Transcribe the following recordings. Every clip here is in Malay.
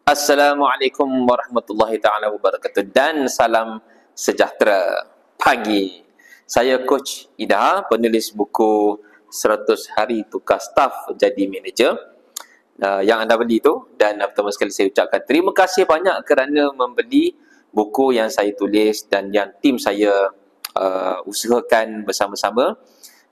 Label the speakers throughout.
Speaker 1: Assalamualaikum warahmatullahi taala wabarakatuh dan salam sejahtera pagi. Saya Coach Ida, penulis buku 100 Hari Tukar Staf Jadi Manager yang anda beli tu, dan pertama sekali saya ucapkan terima kasih banyak kerana membeli buku yang saya tulis dan yang tim saya usahakan bersama-sama.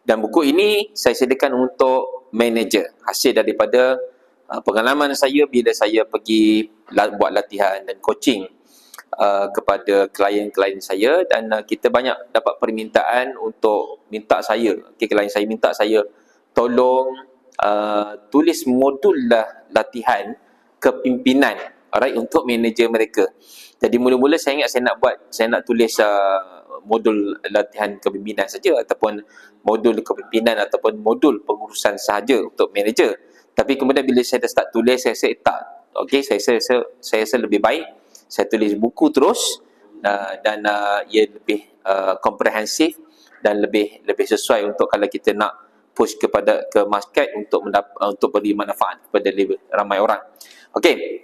Speaker 1: Dan buku ini saya sediakan untuk manager, hasil daripada pengalaman saya bila saya pergi buat latihan dan coaching kepada klien-klien saya, dan kita banyak dapat permintaan untuk minta saya, klien saya minta saya tolong tulis modul latihan kepimpinan, alright, untuk manager mereka. Jadi mula-mula saya ingat saya nak tulis modul latihan kepimpinan saja, ataupun modul kepimpinan ataupun modul pengurusan sahaja untuk manager. Tapi kemudian bila saya dah start tulis, saya rasa tak. Okey, saya rasa lebih baik saya tulis buku terus, dan ia lebih komprehensif dan lebih sesuai untuk kalau kita nak push ke market untuk beri manfaat kepada ramai orang. Okey.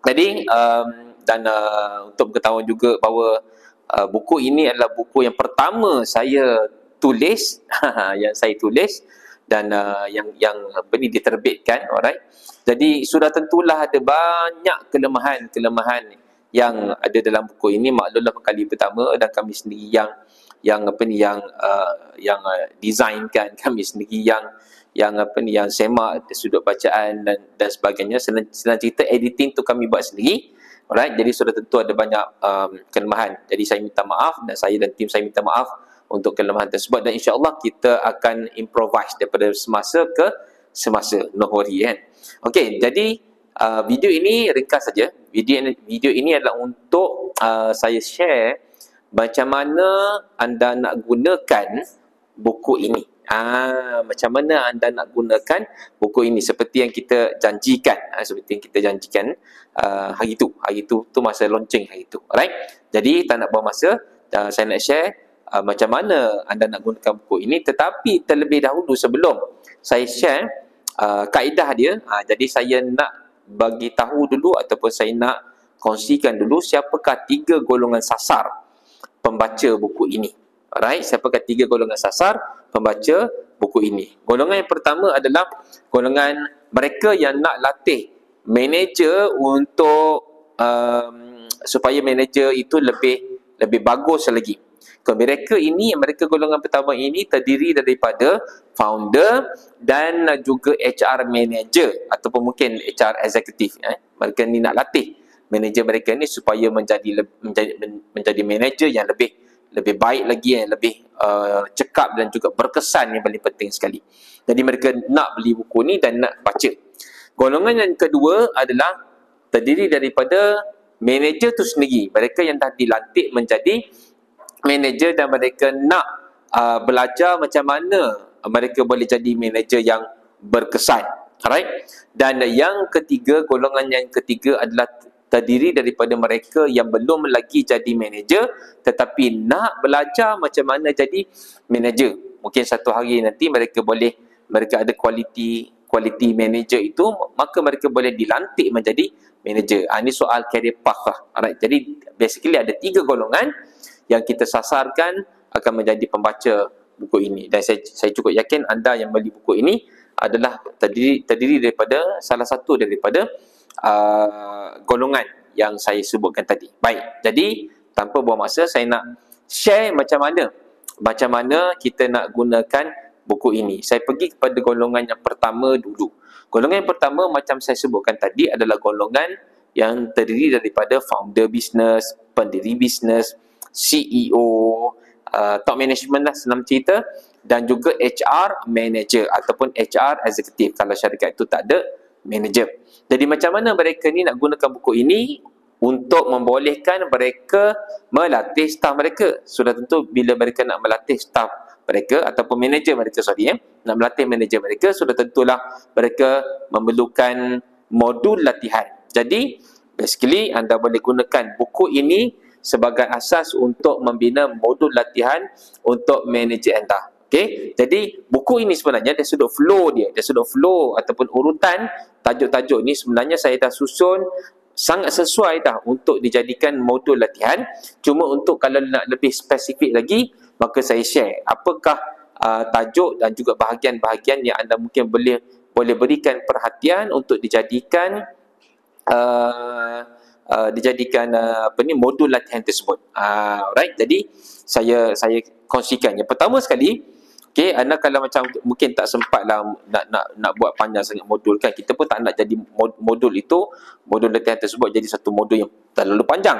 Speaker 1: Jadi untuk mengetahui juga bahawa buku ini adalah buku yang pertama saya tulis yang saya tulis, dan yang diterbitkan, alright. Jadi sudah tentulah ada banyak kelemahan yang ada dalam buku ini. Maklumlah kali pertama, dan kami sendiri yang designkan, kami sendiri yang semak sudut bacaan dan sebagainya. Senang cerita, editing tu kami buat sendiri, alright. Jadi sudah tentu ada banyak kelemahan. Jadi saya minta maaf, dan saya dan tim saya minta maaf untuk kelemahan tersebut, dan insya-Allah kita akan improvise daripada semasa ke semasa, no worry kan. Okey, jadi video ini ringkas saja. Video ini adalah untuk saya share macam mana anda nak gunakan buku ini. Macam mana anda nak gunakan buku ini seperti yang kita janjikan, hari tu masa launching hari tu. Alright. Jadi tak nak buang masa, saya nak share macam mana anda nak gunakan buku ini. Tetapi terlebih dahulu, sebelum saya share kaedah dia, jadi saya nak bagi tahu dulu, ataupun saya nak kongsikan dulu siapakah 3 golongan sasar pembaca buku ini. Alright, siapakah 3 golongan sasar pembaca buku ini. Golongan yang pertama adalah golongan mereka yang nak latih manager untuk supaya manager itu lebih bagus lagi. Mereka golongan pertama ini terdiri daripada founder dan juga HR manager, ataupun mungkin HR executive. Mereka ni nak latih manager mereka ni supaya menjadi manager yang lebih baik lagi, yang lebih cekap dan juga berkesan, yang paling penting sekali. Jadi mereka nak beli buku ni dan nak baca. Golongan yang kedua adalah terdiri daripada manager tu sendiri, mereka yang dah dilantik menjadi manager dan mereka nak belajar macam mana mereka boleh jadi manager yang berkesan. Alright. Dan golongan yang ketiga adalah terdiri daripada mereka yang belum lagi jadi manager tetapi nak belajar macam mana jadi manager. Mungkin satu hari nanti mereka ada kualiti manager itu, maka mereka boleh dilantik menjadi manager. Ini soal career path lah. Alright. Jadi basically ada 3 golongan yang kita sasarkan akan menjadi pembaca buku ini. Dan saya cukup yakin anda yang beli buku ini adalah terdiri daripada salah satu daripada golongan yang saya sebutkan tadi. Baik, jadi tanpa buang masa, saya nak share macam mana kita nak gunakan buku ini. Saya pergi kepada golongan yang pertama dulu. Golongan yang pertama, macam saya sebutkan tadi, adalah golongan yang terdiri daripada founder business, pendiri business, CEO, top management lah senang cerita, dan juga HR manager ataupun HR executive kalau syarikat itu tak ada manager. Jadi macam mana mereka ni nak gunakan buku ini untuk membolehkan mereka melatih staf mereka. Sudah tentu bila mereka nak melatih staf mereka ataupun manager mereka, nak melatih manager mereka, sudah tentulah mereka memerlukan modul latihan. Jadi basically anda boleh gunakan buku ini sebagai asas untuk membina modul latihan untuk manager anda. Okey, jadi buku ini sebenarnya dari sudut flow ataupun urutan tajuk-tajuk ni sebenarnya saya dah susun sangat sesuai dah untuk dijadikan modul latihan. Cuma untuk kalau nak lebih spesifik lagi, maka saya share apakah tajuk dan juga bahagian-bahagian yang anda mungkin boleh berikan perhatian untuk dijadikan modul latihan tersebut. Alright, jadi saya kongsikan. Yang pertama sekali, okey, anda kalau macam mungkin tak sempat lah nak buat panjang sangat modul kan, kita pun tak nak jadi modul latihan tersebut jadi satu modul yang terlalu panjang.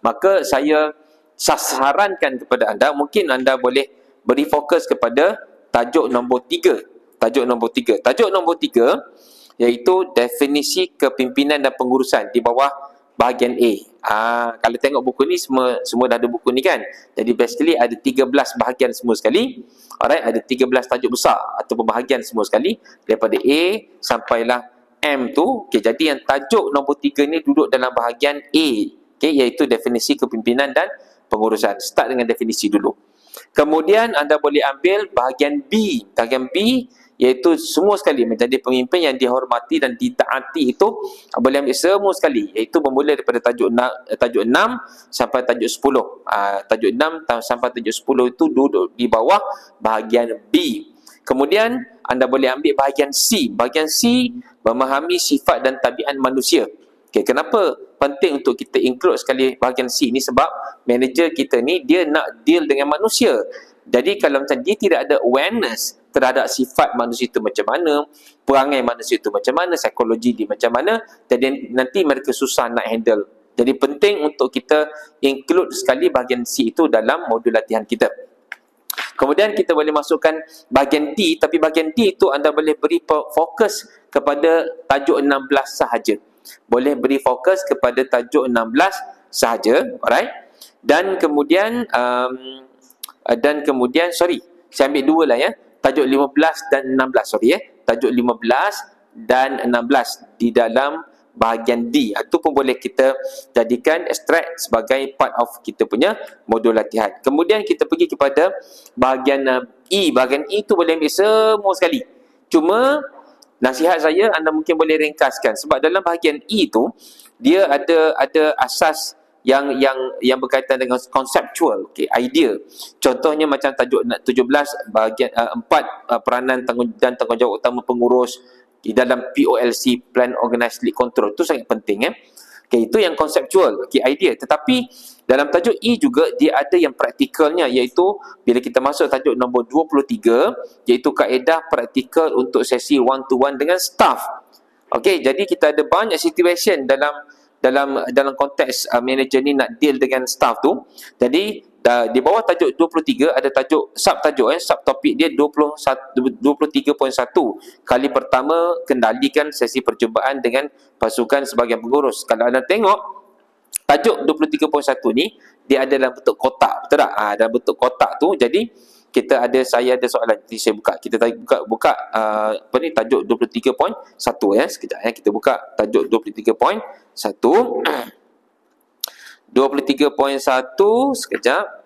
Speaker 1: Maka saya sarankan kepada anda, mungkin anda boleh beri fokus kepada tajuk nombor 3. Tajuk nombor 3 iaitu definisi kepimpinan dan pengurusan di bawah bahagian A. Kalau tengok buku ni semua dah ada buku ni kan. Jadi basically ada 13 bahagian semua sekali. Alright, ada 13 tajuk besar ataupun bahagian semua sekali daripada A sampailah M tu. Okey, jadi yang tajuk nombor 3 ni duduk dalam bahagian A. Okey, iaitu definisi kepimpinan dan pengurusan. Start dengan definisi dulu. Kemudian anda boleh ambil bahagian B. Bahagian B iaitu semua sekali menjadi pemimpin yang dihormati dan ditaati, itu boleh ambil semua sekali, iaitu bermula daripada tajuk 6 sampai tajuk 10. Tajuk 6 sampai tajuk 10 itu duduk di bawah bahagian B. Kemudian anda boleh ambil bahagian C. Bahagian C memahami sifat dan tabiat manusia. Okay, kenapa penting untuk kita include sekali bahagian C ni? Sebab manager kita ni dia nak deal dengan manusia. Jadi kalau macam dia tidak ada awareness terhadap sifat manusia itu macam mana, perangai manusia itu macam mana, psikologi dia macam mana, jadi nanti mereka susah nak handle. Jadi penting untuk kita include sekali bahagian C itu dalam modul latihan kita. Kemudian kita boleh masukkan bahagian D, tapi bahagian D itu anda boleh beri fokus kepada tajuk 16 sahaja. Boleh beri fokus kepada tajuk 16 sahaja, alright? Dan kemudian saya ambil dua lah ya. Tajuk 15 dan 16, tajuk 15 dan 16 di dalam bahagian D. Itu pun boleh kita jadikan extract sebagai part of kita punya modul latihan. Kemudian kita pergi kepada bahagian E. Bahagian E tu boleh ambil semua sekali. Cuma nasihat saya, anda mungkin boleh ringkaskan, sebab dalam bahagian E tu dia ada asas yang berkaitan dengan konseptual, idea. Contohnya macam tajuk 17 bahagian 4 peranan dan tanggungjawab utama pengurus di dalam POLC, Plan Organize Lead Control. Itu sangat penting itu yang konseptual, idea. Tetapi dalam tajuk E juga dia ada yang praktikalnya, iaitu bila kita masuk tajuk nombor 23, iaitu kaedah praktikal untuk sesi one to one dengan staff. Jadi kita ada banyak situation dalam konteks manager ni nak deal dengan staff tu. Jadi di bawah tajuk 23 ada tajuk subtopik dia 23.1. Kali pertama, kendalikan sesi percubaan dengan pasukan sebagai pengurus. Kalau anda tengok tajuk 23.1 ni dia ada dalam bentuk kotak, betul tak? Dalam bentuk kotak tu, jadi saya ada soalan, jadi saya buka. Kita buka tajuk 23.1 sekejap kita buka tajuk 23.1. 23.1 sekejap.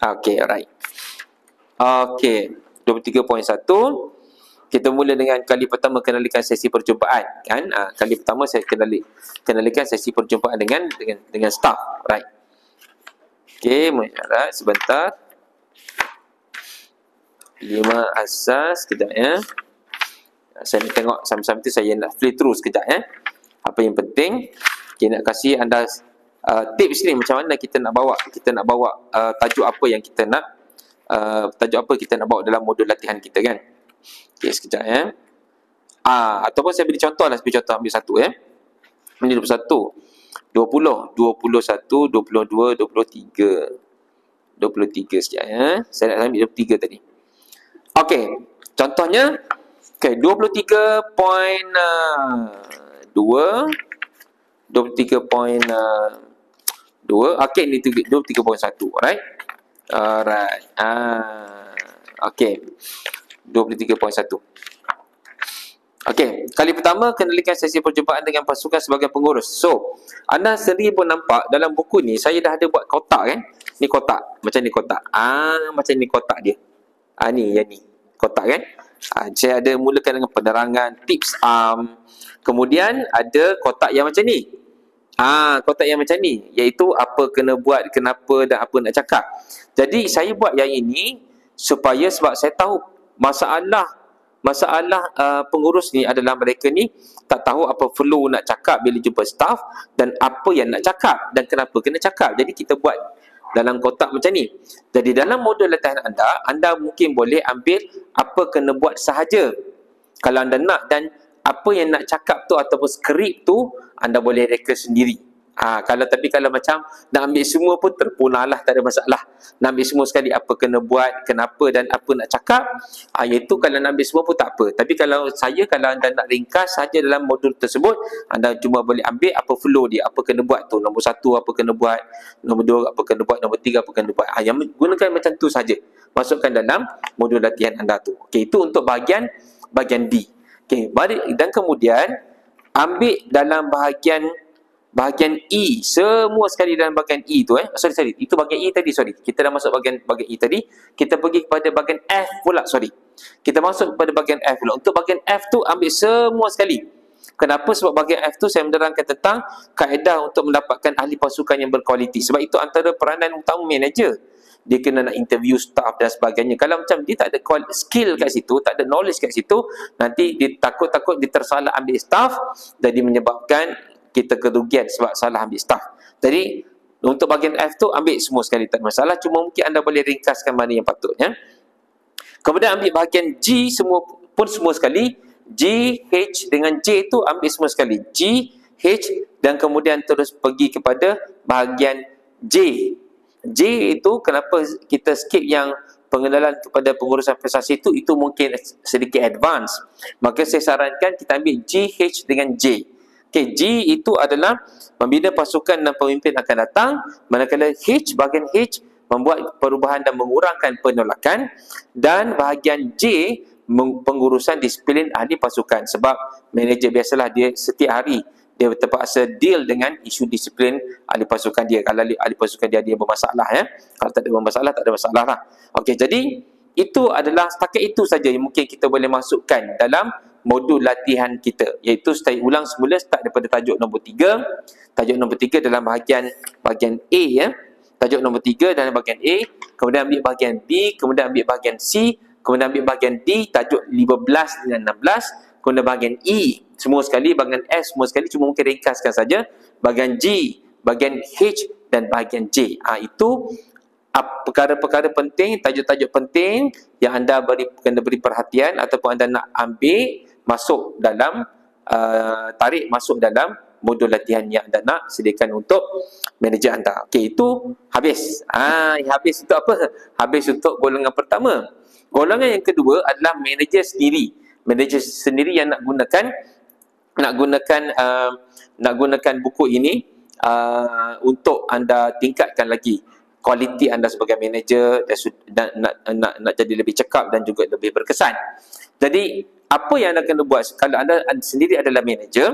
Speaker 1: Alright. 23.1 kita mula dengan kali pertama kendalikan sesi perjumpaan kan. Kali pertama saya kendalikan sesi perjumpaan dengan staff, right. Menyarat sebentar. 5 asas sekejap saya nak tengok sama-sama tu, saya nak fly through sekejap apa yang penting. Nak kasih anda tips ni macam mana kita nak bawa tajuk apa yang kita nak bawa dalam modul latihan kita kan. Sekejap ataupun saya beri contoh lah, ambil satu ini 21, 20, 21, 22, 23 sekejap saya nak ambil 23 tadi. Contohnya 23.2, 23.2, ni 23.1, alright. 23.1. Kali pertama kendalikan sesi perjumpaan dengan pasukan sebagai pengurus. So, anda sendiri pun nampak dalam buku ni saya dah ada buat kotak kan. Ni kotak, macam ni kotak. Macam ni kotak dia. Ni kotak kan. Saya ada mulakan dengan penerangan, tips kemudian ada kotak yang macam ni. Kotak yang macam ni, iaitu apa kena buat, kenapa dan apa nak cakap. Jadi saya buat yang ini supaya, sebab saya tahu masalah pengurus ni adalah mereka ni tak tahu apa flow nak cakap bila jumpa staff, dan apa yang nak cakap dan kenapa kena cakap. Jadi kita buat dalam kotak macam ni. Jadi dalam modul latihan anda mungkin boleh ambil apa kena buat sahaja kalau anda nak, dan apa yang nak cakap tu ataupun skrip tu anda boleh reka sendiri. Kalau macam nak ambil semua pun terpunah lah, tak ada masalah. Nak ambil semua sekali, apa kena buat, kenapa dan apa nak cakap, iaitu kalau nak ambil semua pun tak apa. Tapi kalau anda nak ringkas saja dalam modul tersebut, anda cuma boleh ambil apa flow dia, apa kena buat tu. Nombor 1 apa kena buat, nombor 2 apa kena buat, nombor 3 apa kena buat. Yang gunakan macam tu saja, masukkan dalam modul latihan anda tu. Okey, itu untuk bahagian D. Okey, dan kemudian ambil dalam bahagian E, semua sekali dalam bahagian E tu sorry, itu bahagian E tadi, kita dah masuk bahagian E tadi, kita pergi kepada bahagian F pula, kita masuk kepada bahagian F pula. Untuk bahagian F tu ambil semua sekali. Kenapa? Sebab bahagian F tu saya menerangkan tentang kaedah untuk mendapatkan ahli pasukan yang berkualiti. Sebab itu antara peranan utama manager, dia kena nak interview staff dan sebagainya. Kalau macam dia tak ada skill kat situ, tak ada knowledge kat situ, nanti dia takut dia tersalah ambil staff, jadi menyebabkan kita kerugian sebab salah ambil staff. Jadi untuk bahagian F tu ambil semua sekali, tak ada masalah. Cuma mungkin anda boleh ringkaskan mana yang patutnya. Kemudian ambil bahagian G semua sekali. G, H dengan J tu ambil semua sekali. G, H, dan kemudian terus pergi kepada bahagian J. J itu kenapa kita skip yang pengenalan kepada pengurusan prestasi itu mungkin sedikit advance. Maka saya sarankan kita ambil G, H dengan J. Okey, G itu adalah membina pasukan dan pemimpin akan datang, manakala H, bahagian H membuat perubahan dan mengurangkan penolakan, dan bahagian J pengurusan disiplin ahli pasukan. Sebab manager biasalah dia setiap hari dia terpaksa deal dengan isu disiplin ahli pasukan dia. Kalau ahli pasukan dia bermasalah, kalau tak ada bermasalah, tak ada masalah lah. Okey, jadi itu adalah setakat itu saja yang mungkin kita boleh masukkan dalam modul latihan kita, iaitu saya ulang semula start daripada tajuk nombor 3. Tajuk nombor 3 dalam bahagian A, tajuk nombor 3 dalam bahagian A, kemudian ambil bahagian B, kemudian ambil bahagian C, kemudian ambil bahagian D, tajuk 15 dengan 16, kemudian bahagian E semua sekali, bahagian S semua sekali, cuma mungkin ringkaskan saja, bahagian G, bahagian H dan bahagian J. Itu perkara-perkara penting, tajuk-tajuk penting yang anda kena beri perhatian ataupun anda nak ambil masuk dalam tarik masuk dalam modul latihan yang anda nak sediakan untuk manager anda. Okey, itu habis. Habis untuk apa? Habis untuk golongan pertama. Golongan yang kedua adalah manager sendiri. Manager sendiri yang nak gunakan buku ini untuk anda tingkatkan lagi kualiti anda sebagai manager dan nak jadi lebih cekap dan juga lebih berkesan. Jadi apa yang anda kena buat kalau anda sendiri adalah manager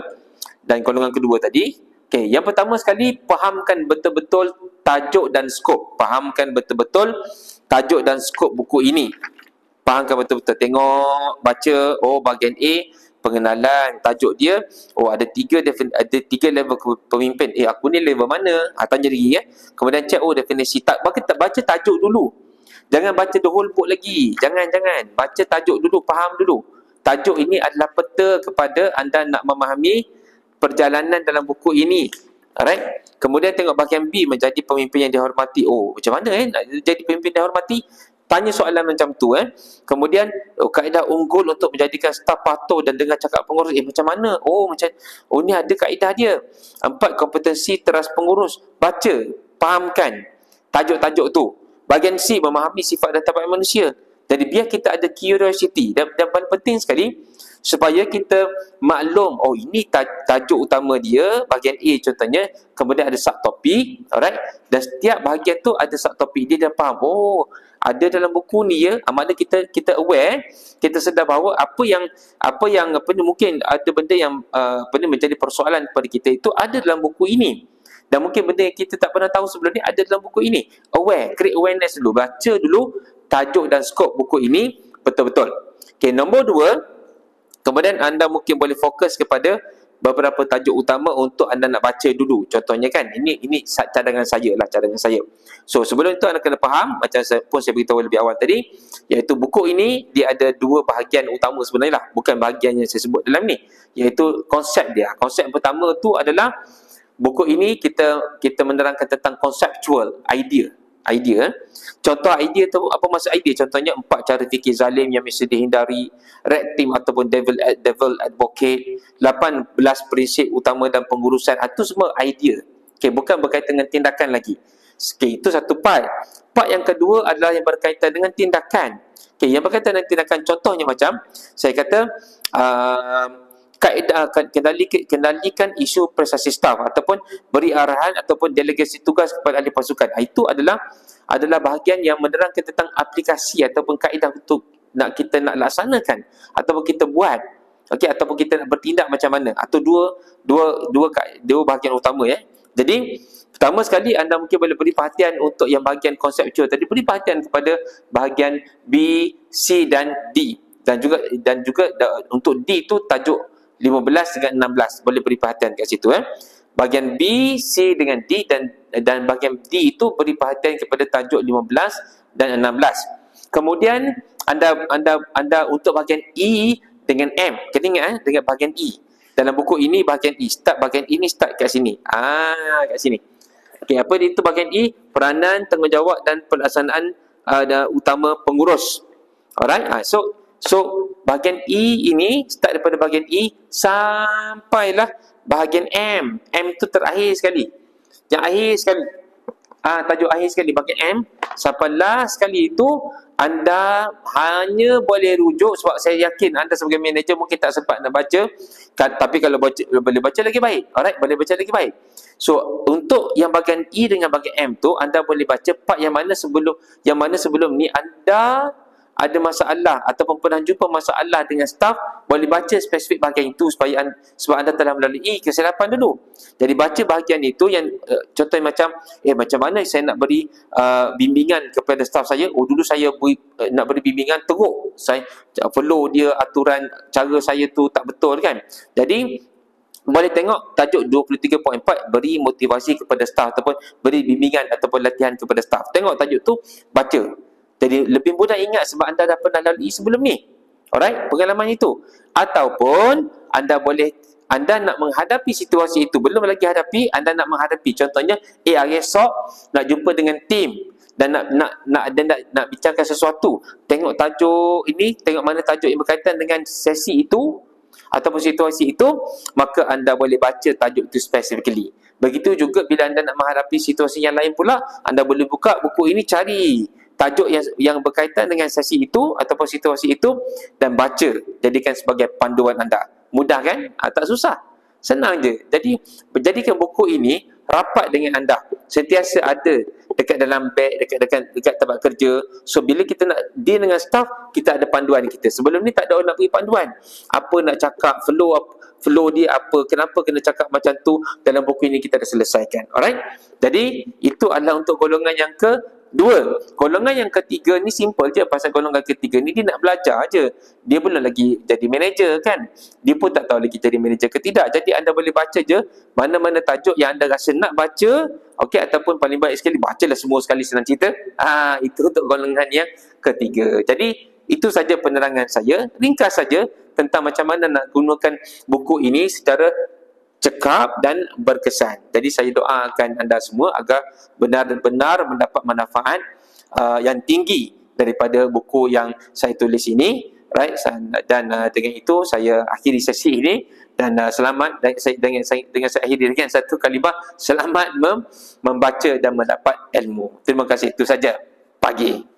Speaker 1: dan golongan kedua tadi? Okey, yang pertama sekali, fahamkan betul-betul tajuk dan skop. Fahamkan betul-betul tajuk dan skop buku ini. Fahamkan betul-betul, tengok, baca, bahagian A pengenalan, tajuk dia, ada tiga level pemimpin. Aku ni level mana? Tanya diri Kemudian cek definisi. Baca tajuk dulu. Jangan baca the whole book lagi. Jangan. Baca tajuk dulu, faham dulu. Tajuk ini adalah peta kepada anda nak memahami perjalanan dalam buku ini. Alright. Kemudian tengok bahagian B, menjadi pemimpin yang dihormati. Macam mana nak jadi pemimpin yang dihormati? Tanya soalan macam tu. Kemudian kaedah unggul untuk menjadikan staf patuh dan dengar cakap pengurus. Macam mana? Ni ada kaedah dia. 4 kompetensi teras pengurus. Baca, fahamkan tajuk-tajuk tu. Bahagian C, memahami sifat dan tabiat manusia. Jadi biar kita ada curiosity, dan paling penting sekali supaya kita maklum, ini tajuk utama dia, bahagian A contohnya, kemudian ada subtopik, alright, dan setiap bahagian tu ada subtopik, dia dah faham, ada dalam buku ni maknanya kita aware, kita sedar bahawa apa yang mungkin ada benda yang menjadi persoalan kepada kita itu ada dalam buku ini. Dan mungkin benda yang kita tak pernah tahu sebelum ni ada dalam buku ini. Create awareness dulu, baca dulu tajuk dan skop buku ini betul-betul. Okey, nombor 2, kemudian anda mungkin boleh fokus kepada beberapa tajuk utama untuk anda nak baca dulu. Contohnya kan, ini cadangan saya lah, cadangan saya. So sebelum itu anda kena faham, macam saya beritahu lebih awal tadi, iaitu buku ini dia ada 2 bahagian utama sebenarnya lah, bukan bahagian yang saya sebut dalam ni, iaitu konsep dia. Konsep pertama tu adalah buku ini kita menerangkan tentang conceptual idea. Contoh idea tu, apa maksud idea? Contohnya 4 cara fikir zalim yang mesti dihindari, red team ataupun devil advocate, 18 prinsip utama dan pengurusan. Itu semua idea. Okey, bukan berkaitan dengan tindakan lagi. Okey, itu satu part. Part yang kedua adalah yang berkaitan dengan tindakan. Okey, yang berkaitan dengan tindakan, contohnya macam saya kata kaedah kendalikan isu prestasi staf ataupun beri arahan ataupun delegasi tugas kepada ahli pasukan. Itu adalah bahagian yang menerangkan tentang aplikasi ataupun kaedah untuk kita nak laksanakan ataupun kita buat, okey, ataupun kita nak bertindak macam mana. Atau dua bahagian utama ya. Jadi pertama sekali anda mungkin boleh beri perhatian untuk yang bahagian konseptual tadi, beri perhatian kepada bahagian B, C dan D, dan juga untuk D tu tajuk 15 dengan 16, boleh beri perhatian kat situ Bahagian B, C dengan D dan bahagian D itu beri perhatian kepada tajuk 15 dan 16. Kemudian anda untuk bahagian E dengan M, kena ingat dengan bahagian E. Dalam buku ini bahagian E, bahagian ini start kat sini. Kat sini. Okey, apa itu bahagian E? Peranan, tanggungjawab dan pelaksanaan utama pengurus. Alright. So bahagian E ini start daripada bahagian E sampailah bahagian M. M tu terakhir sekali. Yang akhir sekali. Tajuk akhir sekali bahagian M. Sampai last sekali itu anda hanya boleh rujuk, sebab saya yakin anda sebagai manager mungkin tak sempat nak baca. Tapi kalau boleh baca lagi baik. Alright, boleh baca lagi baik. So untuk yang bahagian E dengan bahagian M tu anda boleh baca part yang mana sebelum ni anda ada masalah ataupun pernah jumpa masalah dengan staf, boleh baca spesifik bahagian itu sebab anda telah melalui kesilapan dulu. Jadi baca bahagian itu yang contohnya macam mana saya nak beri bimbingan kepada staf saya. Dulu saya nak beri bimbingan teruk, saya follow dia aturan, cara saya tu tak betul kan. Jadi boleh tengok tajuk 23.4, beri motivasi kepada staf ataupun beri bimbingan ataupun latihan kepada staf. Tengok tajuk tu, baca. Jadi lebih mudah ingat sebab anda dah pernah lalui sebelum ni. Alright, pengalaman itu. Ataupun anda nak menghadapi situasi itu, belum lagi hadapi, anda nak menghadapi. Contohnya, hari esok nak jumpa dengan tim dan nak bincangkan sesuatu. Tengok tajuk ini, tengok mana tajuk yang berkaitan dengan sesi itu ataupun situasi itu, maka anda boleh baca tajuk itu specifically. Begitu juga bila anda nak menghadapi situasi yang lain pula, anda boleh buka buku ini, cari tajuk yang berkaitan dengan sesi itu ataupun situasi itu dan baca, jadikan sebagai panduan anda. Mudah kan? Tak susah, senang je. Jadi jadikan buku ini rapat dengan anda, sentiasa ada dekat dalam beg, dekat tempat kerja. So bila kita nak deal dengan staff, kita ada panduan kita. Sebelum ni tak ada orang nak beri panduan, apa nak cakap, flow dia apa, kenapa kena cakap macam tu. Dalam buku ini kita dah selesaikan. Alright, jadi itu adalah untuk golongan yang kedua. Golongan yang ketiga ni simple je. Pasal golongan ketiga ni dia nak belajar je, dia belum lagi jadi manager kan, dia pun tak tahu lagi jadi manager ke tidak. Jadi anda boleh baca je mana-mana tajuk yang anda rasa nak baca, okey, ataupun paling baik sekali bacalah semua sekali, senang cerita. Itu untuk golongan yang ketiga. Jadi itu saja penerangan saya, ringkas saja tentang macam mana nak gunakan buku ini secara cekap dan berkesan. Jadi saya doakan anda semua agar benar-benar mendapat manfaat yang tinggi daripada buku yang saya tulis ini, right? Dan dengan itu saya akhiri sesi ini, dan selamat, dengan saya akhiri dengan satu kalimah, selamat membaca dan mendapat ilmu. Terima kasih. Itu saja pagi.